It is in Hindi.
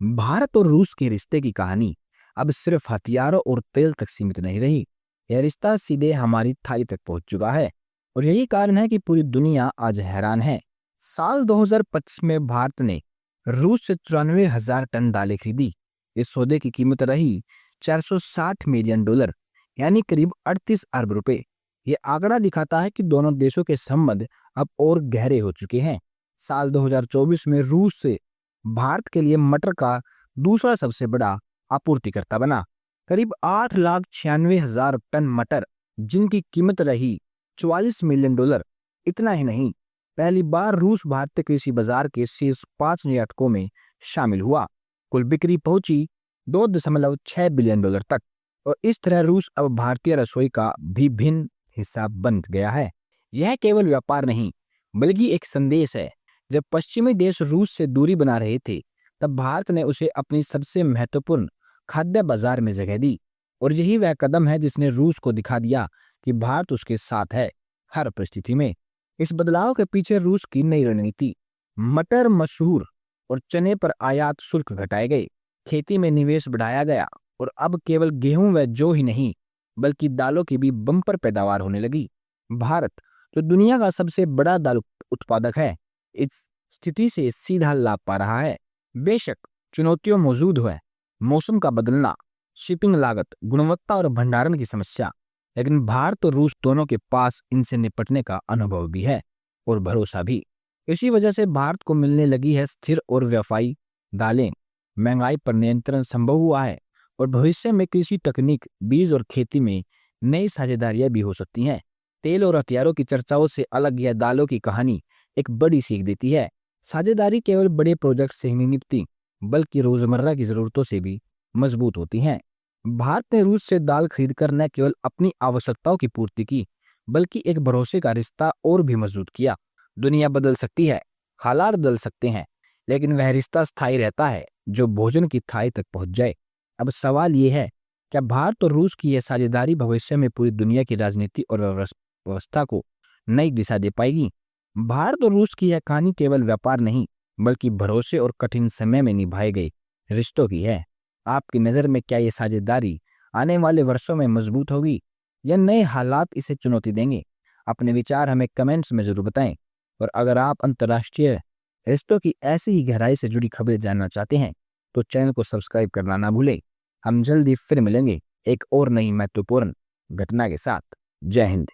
भारत और रूस के रिश्ते की कहानी अब सिर्फ हथियारों और तेल तक सीमित नहीं रही। यह रिश्ता सीधे हमारी थाली तक पहुंच चुका है और यही कारण है कि पूरी दुनिया आज हैरान है। साल 2025 में भारत ने रूस से 94,000 टन दालें खरीदी। इस सौदे की कीमत रही $460 मिलियन, यानी करीब 38 अरब रुपए। ये आंकड़ा दिखाता है कि दोनों देशों के संबंध अब और गहरे हो चुके हैं। साल 2024 में रूस से भारत के लिए मटर का दूसरा सबसे बड़ा आपूर्तिकर्ता बना। करीब 8,96,000 टन मटर, जिनकी कीमत रही $44 मिलियन। इतना ही नहीं, पहली बार रूस भारतीय कृषि बाजार के शीर्ष 5 निर्यातकों में शामिल हुआ। कुल बिक्री पहुंची $2.6 बिलियन तक और इस तरह रूस अब भारतीय रसोई का भी भिन्न हिस्सा बन गया है। यह केवल व्यापार नहीं, बल्कि एक संदेश है। जब पश्चिमी देश रूस से दूरी बना रहे थे, तब भारत ने उसे अपनी सबसे महत्वपूर्ण खाद्य बाजार में जगह दी और यही वह कदम है जिसने रूस को दिखा दिया कि भारत उसके साथ है हर परिस्थिति में। इस बदलाव के पीछे रूस की नई रणनीति, मटर, मसूर और चने पर आयात शुल्क घटाए गए, खेती में निवेश बढ़ाया गया और अब केवल गेहूं व जौ ही नहीं, बल्कि दालों की भी बम्पर पैदावार होने लगी। भारत, जो दुनिया का सबसे बड़ा दाल उत्पादक है, इस स्थिति से सीधा लाभ पा रहा है। बेशक चुनौतियां मौजूद है, मौसम का बदलना, शिपिंग लागत, गुणवत्ता और भंडारण की समस्या, लेकिन भारत और रूस दोनों के पास इनसे निपटने का अनुभव भी है और भरोसा भी। इसी वजह से भारत को मिलने लगी है स्थिर और व्यापारी दालें, महंगाई पर नियंत्रण संभव हुआ है और भविष्य में कृषि तकनीक, बीज और खेती में नई साझेदारियां भी हो सकती हैं। तेल और हथियारों की चर्चाओं से अलग यह दालों की कहानी एक बड़ी सीख देती है। साझेदारी केवल बड़े प्रोजेक्ट से ही नहीं निपटती, बल्कि रोजमर्रा की जरूरतों से भी मजबूत होती हैं। भारत ने रूस से दाल खरीदकर न केवल अपनी आवश्यकताओं की पूर्ति की, बल्कि एक भरोसे का रिश्ता और भी मजबूत किया। दुनिया बदल सकती है, हालात बदल सकते हैं, लेकिन वह रिश्ता स्थायी रहता है जो भोजन की थाली तक पहुंच जाए। अब सवाल यह है, क्या भारत और रूस की यह साझेदारी भविष्य में पूरी दुनिया की राजनीति और व्यवस्था को नई दिशा दे पाएगी? भारत और रूस की यह कहानी केवल व्यापार नहीं, बल्कि भरोसे और कठिन समय में निभाए गए रिश्तों की है। आपकी नज़र में क्या ये साझेदारी आने वाले वर्षों में मजबूत होगी या नए हालात इसे चुनौती देंगे? अपने विचार हमें कमेंट्स में जरूर बताएं और अगर आप अंतर्राष्ट्रीय रिश्तों की ऐसी ही गहराई से जुड़ी खबरें जानना चाहते हैं तो चैनल को सब्सक्राइब करना ना भूलें। हम जल्दी फिर मिलेंगे एक और नई महत्वपूर्ण घटना के साथ। जय हिंद।